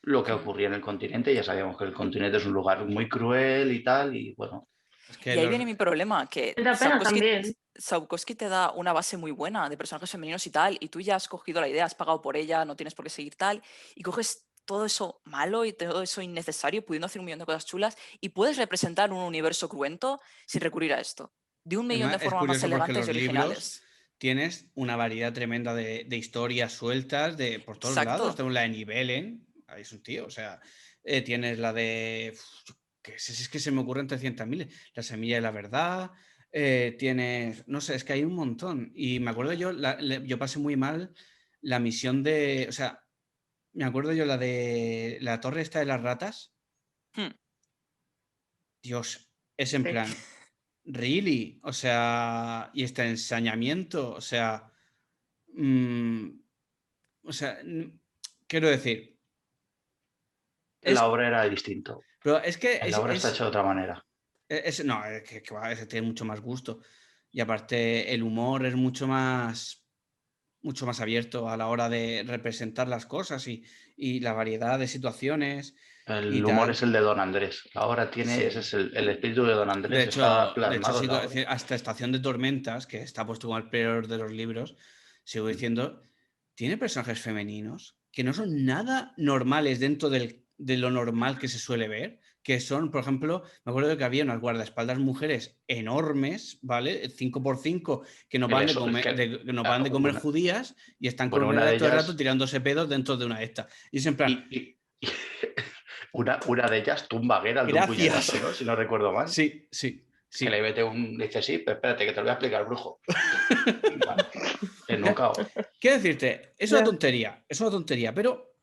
lo que ocurría en el continente. Ya sabíamos que el continente es un lugar muy cruel y tal, y bueno. Es que Y ahí viene mi problema, que Me da pena también. Sapkowski te da una base muy buena de personajes femeninos y tal, y tú ya has cogido la idea, has pagado por ella, no tienes por qué seguir tal, y coges todo eso malo y todo eso innecesario, pudiendo hacer un millón de cosas chulas, y puedes representar un universo cruento sin recurrir a esto, de un millón de es formas más curioso porque elegantes los y libros originales. tienes una variedad tremenda de historias sueltas por todos lados. Exacto. Tenemos la de Nivellen, ahí es un tío, o sea, tienes la de... que es que se me ocurren 300.000, la semilla de la verdad, tienes... No sé, es que hay un montón. Y me acuerdo yo, yo pasé muy mal la misión de... O sea, me acuerdo yo la de la torre esta de las ratas. Hmm. Dios, es en Sí. plan... Really, o sea, y este ensañamiento, o sea, quiero decir, En es, la obra era distinto. pero es que En la obra está hecho de otra manera. no, es que va, ese tiene mucho más gusto. Y aparte, el humor es mucho más abierto a la hora de representar las cosas y la variedad de situaciones y El humor es tal. el de Don Andrés. La obra tiene, ese Sí. es el espíritu de Don De Andrés, está hecho, plasmado en sigo, la es obra. decir, hasta Estación de Tormentas, que está puesto como el peor de los libros, sigo diciendo, tiene personajes femeninos que no son nada normales dentro de lo normal que se suele ver, que son, por ejemplo, me acuerdo de que había unas guardaespaldas mujeres enormes, ¿vale? 5x5, que no paran de Es comer, que, que no paran de comer una, judías y están bueno, con una de todo el rato ellas, tirándose pedos dentro de una de estas. Y es en plan, y una de ellas tumba a Geralt de un gracias. puñetazo, ¿no? Si no recuerdo mal. Sí, sí, Que le sí. mete dice, sí, pero espérate, que te lo voy a explicar, brujo. Vale. El knockout. Quiero decirte, Ya. es una tontería, pero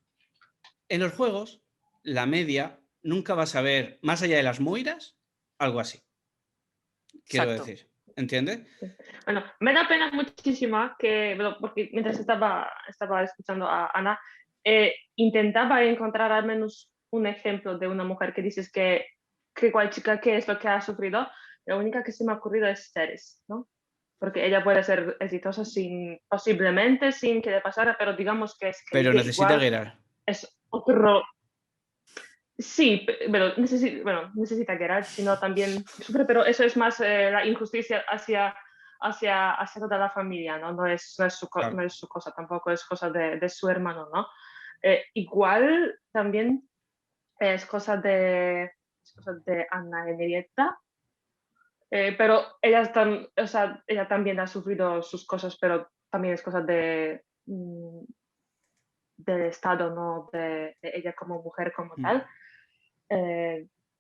en los juegos, la media, nunca vas a ver, más allá de las moiras, algo así. Quiero Exacto. decir, ¿entiendes? Bueno, me da pena muchísimo que, bueno, porque mientras estaba escuchando a Ana, intentaba encontrar al menos un ejemplo de una mujer que dices que cual chica, qué es lo que ha sufrido. La única que se me ha ocurrido es Ceres, ¿no? Porque ella puede ser exitosa posiblemente sin que le pasara, pero digamos Pero que necesita igual Geralt. es otro. Sí, pero necesita Geralt, sino también sufre, pero eso es más la injusticia hacia toda la familia, ¿no? Claro. No es su cosa, tampoco es cosa de su hermano, ¿no? Igual también es cosa de Anna Henrietta, pero o sea, ella también ha sufrido sus cosas, pero también es cosa del Estado, ¿no? De ella como mujer como Mm. tal.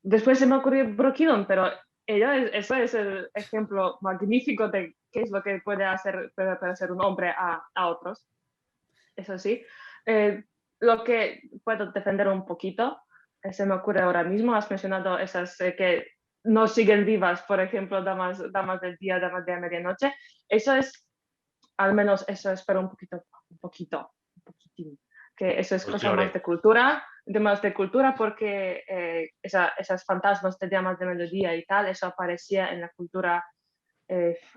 Después se me ocurrió Brokilon, pero eso es el ejemplo magnífico de qué es lo que puede hacer un hombre a otros. Eso sí. Lo que puedo defender un poquito, se me ocurre ahora mismo, has mencionado esas que no siguen vivas, por ejemplo, damas del día, damas de medianoche. Eso es, al menos eso espero un poquitín, que eso es Pues cosa más lloré. de cultura porque esas fantasmas de llamas de mediodía y tal, eso aparecía en la cultura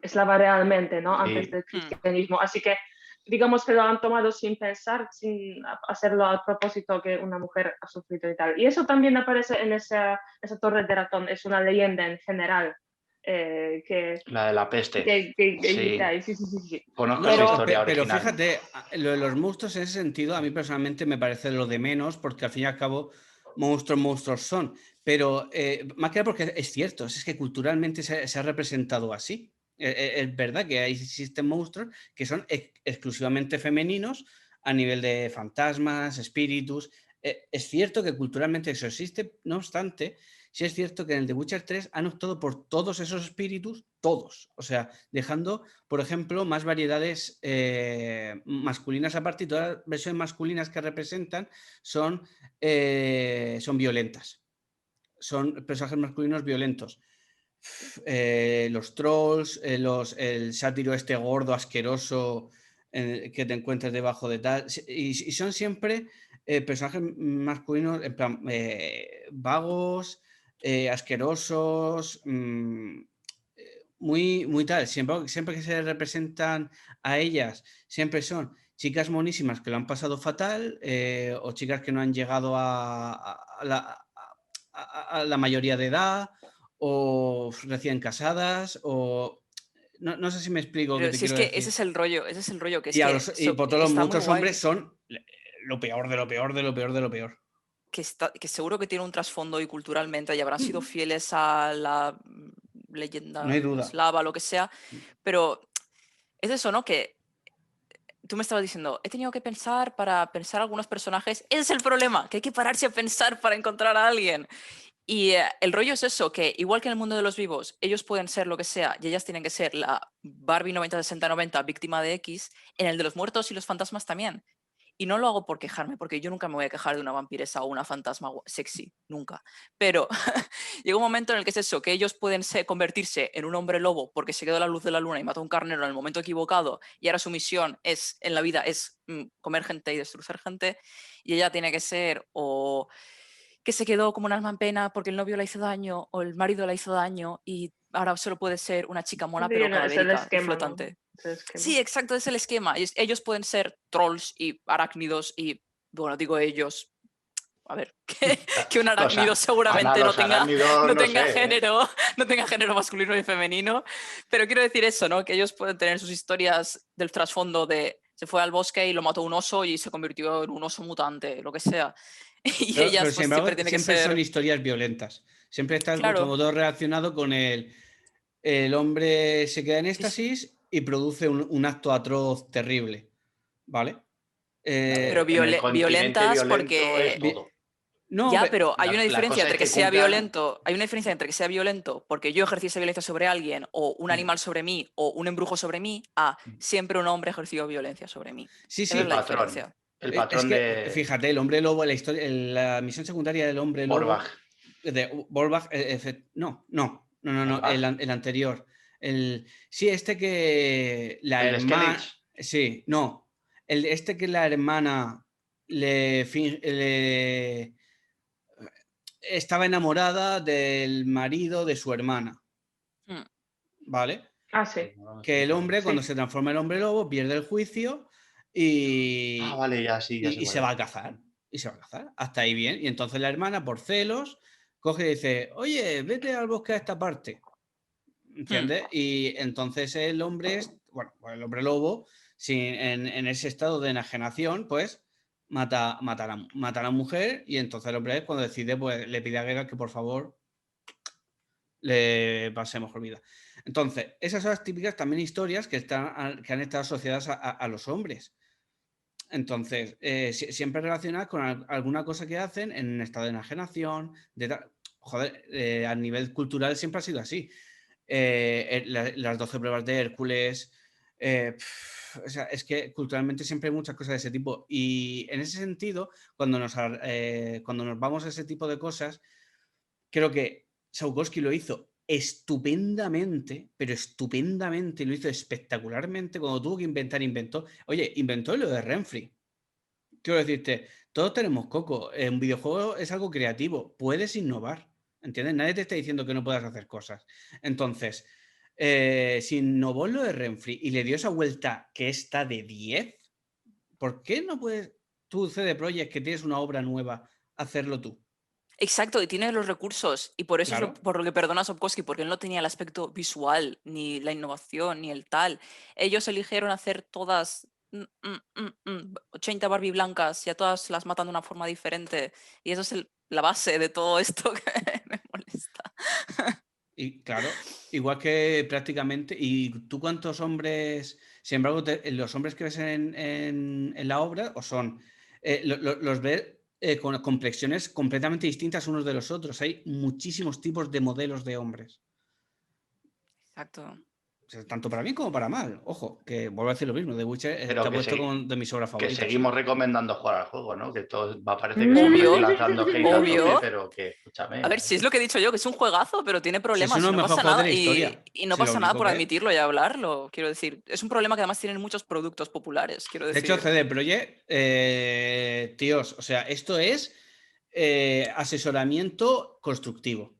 eslava realmente, ¿no? Antes Sí, del cristianismo. Así que digamos que lo han tomado sin pensar, sin hacerlo al propósito que una mujer ha sufrido y tal. Y eso también aparece en esa torre de ratón, es una leyenda en general que, La de la peste. que Sí. tal. Sí, sí, sí, sí. Conozco No, esa no, historia pero original. fíjate, lo de los monstruos en ese sentido, a mí personalmente me parece lo de menos, porque al fin y al cabo, monstruos son. Pero más que nada porque es cierto, es que culturalmente se ha representado así. Es verdad que existen monstruos que son exclusivamente femeninos a nivel de fantasmas, espíritus. Es cierto que culturalmente eso existe, no obstante, sí es cierto que en el The Witcher 3 han optado por todos esos espíritus, todos. O sea, dejando, por ejemplo, más variedades masculinas aparte, y todas las versiones masculinas que representan son violentas. Son personajes masculinos violentos. Los trolls, el sátiro este gordo, asqueroso, que te encuentras debajo de tal. Y son siempre personajes masculinos, en plan, vagos, asquerosos, muy tal. Siempre que se representan a ellas, siempre son chicas monísimas que lo han pasado fatal, o chicas que no han llegado a la mayoría de edad, o recién casadas, o no sé si me explico lo que Pero te si es quiero que decir. ese es el rollo, que es Y por todos los está muy monstruos hombres guay, son lo peor de lo peor de lo peor de lo peor. que seguro que tiene un trasfondo y culturalmente y habrán sido fieles a la No hay leyenda duda. eslava, lo que sea, pero es eso, ¿no? Que tú me estabas diciendo, he tenido que pensar para pensar algunos personajes. Ese es el problema, que hay que pararse a pensar para encontrar a alguien. Y el rollo es eso, que igual que en el mundo de los vivos, ellos pueden ser lo que sea y ellas tienen que ser la Barbie 90-60-90 víctima de X, en el de los muertos y los fantasmas también. Y no lo hago por quejarme, porque yo nunca me voy a quejar de una vampiresa o una fantasma sexy, nunca. Pero llega un momento en el que es eso, que ellos pueden convertirse en un hombre lobo porque se quedó a la luz de la luna y mató a un carnero en el momento equivocado y ahora su misión en la vida es comer gente y destruir gente, y ella tiene que ser o que se quedó como un alma en pena porque el novio la hizo daño o el marido la hizo daño y ahora solo puede ser una chica mona pero Es el cadavérica y esquema, ¿no? flotante. Es el esquema. Sí, exacto, es el esquema. Ellos pueden ser trolls y arácnidos y, bueno, digo ellos, a ver, que un arácnido seguramente los arácnidos, no no tenga sé, ¿eh? género, no tenga género masculino y femenino, pero quiero decir eso, ¿no? Que ellos pueden tener sus historias del trasfondo de se fue al bosque y lo mató un oso y se convirtió en un oso mutante, lo que sea. Y Pero ellas sin pues siempre embargo, tienen que siempre son ser, historias violentas. Siempre está como claro, todo relacionado con el hombre se queda en éxtasis y produce un acto atroz terrible. ¿Vale? pero En el continente violentas violento es porque todo. No, ya, pero hay una La diferencia cosa es entre que que sea cumplan. violento, hay una diferencia entre que sea violento porque yo ejercí esa violencia sobre alguien, o un animal sobre mí, o un embrujo sobre mí, a siempre un hombre ejerció violencia sobre mí. sí, Esa es El la sí. patrón. diferencia. El Es patrón que, de fíjate, el hombre lobo, la historia, la misión secundaria del hombre lobo Borbach. de Borbach, no, Borbach. el anterior. Sí, este que la El de hermana. Skelich. Sí, no. Este que la hermana le estaba enamorada del marido de su hermana. Mm. ¿Vale? Ah, sí, Que el hombre, cuando sí. se transforma en hombre lobo, pierde el juicio Ah, y, vale, ya sí, ya sé y cuál se va es. a cazar. Y se va a cazar. Hasta ahí bien. Y entonces la hermana, por celos, coge y dice, oye, vete al bosque a esta parte. Mm. ¿Entiendes? Y entonces el hombre, bueno, el hombre lobo, en ese estado de enajenación, pues mata a la mujer, y entonces el hombre, cuando decide, pues le pide a Geralt que por favor le pase mejor vida. Entonces, esas son las típicas también historias que han estado asociadas a los hombres. Entonces, siempre relacionadas con alguna cosa que hacen en un estado de enajenación, joder, a nivel cultural siempre ha sido así. Las 12 pruebas de Hércules, o sea, es que culturalmente siempre hay muchas cosas de ese tipo, y en ese sentido, cuando nos vamos a ese tipo de cosas, creo que Sapkowski lo hizo estupendamente, pero estupendamente, lo hizo espectacularmente. Cuando tuvo que inventar, inventó. Oye, inventó lo de Renfri. Quiero decirte, todos tenemos coco. Un videojuego es algo creativo. Puedes innovar. ¿Entiendes? Nadie te está diciendo que no puedas hacer cosas. Entonces, si innovó lo de Renfri y le dio esa vuelta que está de 10, ¿por qué no puedes tú, CD Projekt, que tienes una obra nueva, hacerlo tú? Exacto, y tiene los recursos, y por eso es Claro. por lo que perdona a Sapkowski, porque él no tenía el aspecto visual, ni la innovación, ni el tal. Ellos eligieron hacer todas 80 Barbie blancas y a todas las matan de una forma diferente, y eso es la base de todo esto que me molesta. Y claro, igual que prácticamente. ¿Y tú cuántos hombres, sin embargo, los hombres que ves en la obra, o son, los ves con complexiones completamente distintas unos de los otros? Hay muchísimos tipos de modelos de hombres. Exacto. O sea, tanto para bien como para mal. Ojo, que vuelvo a decir lo mismo. The Witcher Pero está que, puesto como de mis obras que favoritas. seguimos recomendando jugar al juego, ¿no? Que todo parece que estamos Obvio, aquí lanzando hate a tope, obvio. pero que, escúchame. A ver, si es lo que he dicho yo, que es un juegazo, pero tiene Si es problemas uno y de no los mejores pasa juegos de nada. la historia. Y no Si lo pasa nada único por que es. admitirlo y hablarlo. Quiero decir, es un problema que además tienen muchos productos populares. Quiero De hecho, decir, CD Projekt, tíos, o sea, esto es asesoramiento constructivo.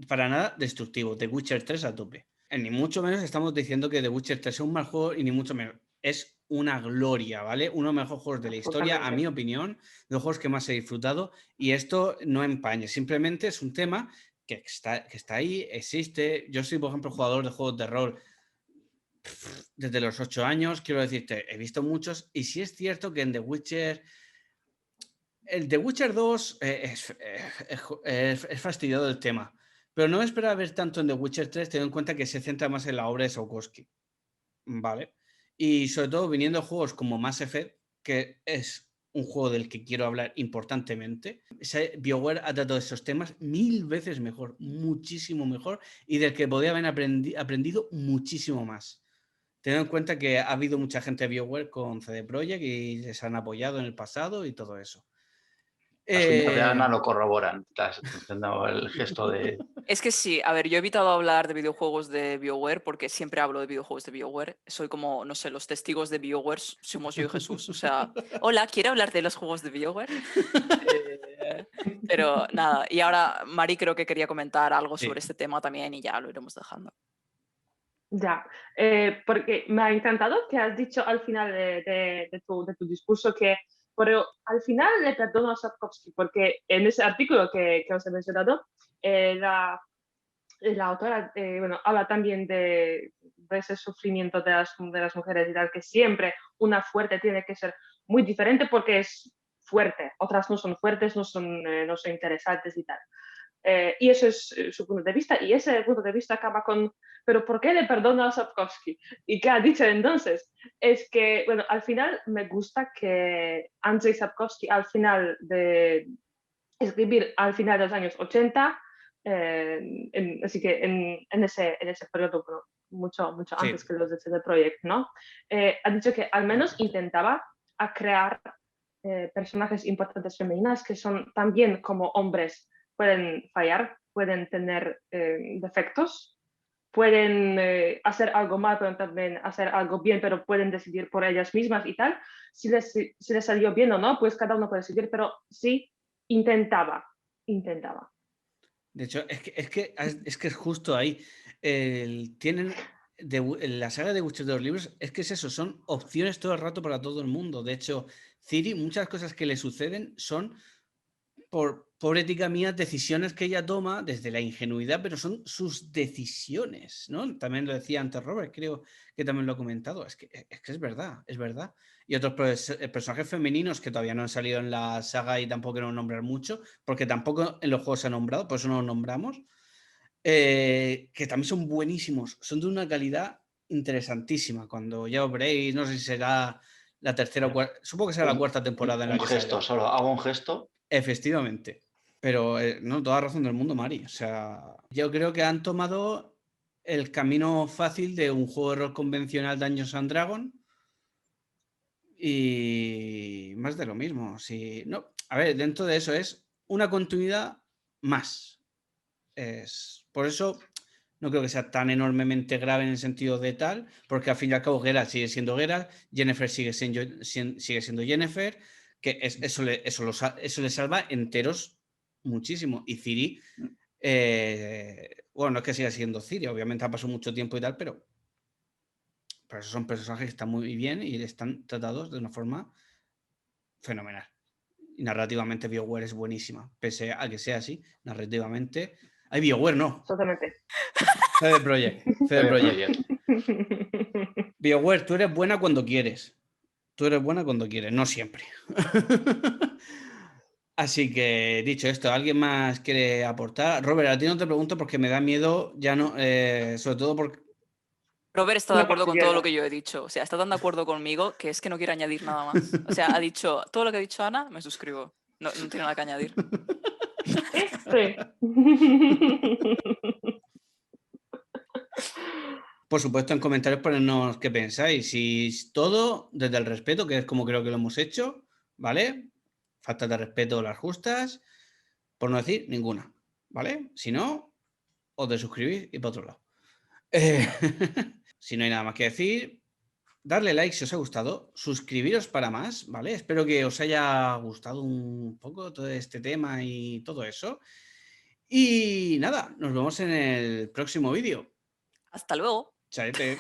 Para nada destructivo. The Witcher 3 a tope. Ni mucho menos estamos diciendo que The Witcher 3 es un mal juego y ni mucho menos. Es una gloria, ¿vale? Uno de los mejores juegos de la historia, a Absolutamente. mi opinión, de los juegos que más he disfrutado. Y esto no empañe, simplemente es un tema que está ahí, existe. Yo soy, por ejemplo, jugador de juegos de rol desde los 8 años, quiero decirte, he visto muchos. Y sí es cierto que en The Witcher. El The Witcher 2 es fastidiado el tema, pero no me esperaba ver tanto en The Witcher 3, teniendo en cuenta que se centra más en la obra de Sapkowski, ¿vale? Y sobre todo viniendo a juegos como Mass Effect, que es un juego del que quiero hablar importantemente. BioWare ha tratado esos temas 1000 veces mejor, muchísimo mejor, y del que podía haber aprendido muchísimo más. Teniendo en cuenta que ha habido mucha gente de BioWare con CD Projekt y les han apoyado en el pasado y todo eso. Las uñas de Ana lo corroboran. Haciendo el gesto de. es que sí, a ver, yo he evitado hablar de videojuegos de BioWare porque siempre hablo de videojuegos de BioWare. Soy como, no sé, los testigos de BioWare somos yo y Jesús. O sea, hola, ¿quiere hablar de los juegos de BioWare? Pero nada, y ahora Mari creo que quería comentar algo sobre Sí. este tema también y ya lo iremos dejando. Ya, porque me ha encantado que has dicho al final de tu discurso que pero al final le perdono a Sapkowski, porque en ese artículo que os he mencionado, la autora bueno, habla también de ese sufrimiento de las mujeres y tal, que siempre una fuerte tiene que ser muy diferente porque es fuerte, otras no son fuertes, no son interesantes y tal. Y eso es su punto de vista, y ese punto de vista acaba con, pero ¿por qué le perdono a Sapkowski? ¿Y qué ha dicho entonces? Es que, bueno, al final me gusta que Andrzej Sapkowski, al final de escribir, al final de los años 80, así que en ese periodo, bueno, mucho Sí. antes que los de CD Projekt, ¿no? Ha dicho que al menos intentaba a crear personajes importantes femeninas que son también como hombres pueden fallar, pueden tener defectos, pueden hacer algo mal, pero también hacer algo bien, pero pueden decidir por ellas mismas y tal. Si les salió bien o no, pues cada uno puede decidir, pero sí intentaba. De hecho, es que es justo ahí. Tienen la saga de Witcher de los libros, es que es eso, son opciones todo el rato para todo el mundo. De hecho, Ciri, muchas cosas que le suceden son por ética mía, decisiones que ella toma desde la ingenuidad, pero son sus decisiones, ¿no? También lo decía antes Robert, creo que también lo ha comentado. Es que es verdad, es verdad. Y otros personajes femeninos que todavía no han salido en la saga y tampoco quiero nombrar mucho, porque tampoco en los juegos se han nombrado, por eso no los nombramos, que también son buenísimos, son de una calidad interesantísima. Cuando ya os veréis, no sé si será la tercera o cuarta, supongo que será la cuarta temporada en la Un que gesto, salga. solo hago un gesto. Efectivamente. Pero no, toda razón del mundo, Mari. O sea, yo creo que han tomado el camino fácil de un juego de rol convencional Dungeons and Dragons y más de lo mismo. Sí, no, a ver, dentro de eso es una continuidad más. Por eso no creo que sea tan enormemente grave en el sentido de tal, porque al fin y al cabo Geralt sigue siendo Geralt, Yennefer sigue siendo Yennefer, que eso le salva enteros muchísimo. Y Ciri, bueno, no es que siga siendo Ciri, obviamente ha pasado mucho tiempo y tal, pero esos son personajes que están muy bien y están tratados de una forma fenomenal. Y narrativamente BioWare es buenísima. Pese a que sea así, narrativamente... ¡Ay, BioWare no! Totalmente. CD Projekt. CD Projekt. BioWare, tú eres buena cuando quieres. Tú eres buena cuando quieres, no siempre. Así que, dicho esto, ¿alguien más quiere aportar? Robert, a ti no te pregunto porque me da miedo, ya no, sobre todo porque... Robert está de Una acuerdo con todo lo pastillera. que yo he dicho. O sea, está tan de acuerdo conmigo que es que no quiere añadir nada más. O sea, ha dicho todo lo que ha dicho Ana, me suscribo. No, no tiene nada que añadir. Sí. Por supuesto, en comentarios ponernos qué pensáis. Si todo desde el respeto, que es como creo que lo hemos hecho, ¿vale? Falta de respeto las justas, por no decir ninguna, ¿vale? Si no, os desuscribís y para otro lado. Si no hay nada más que decir, darle like si os ha gustado, suscribiros para más, ¿vale? Espero que os haya gustado un poco todo este tema y todo eso. Y nada, nos vemos en el próximo vídeo. Hasta luego. Chaete.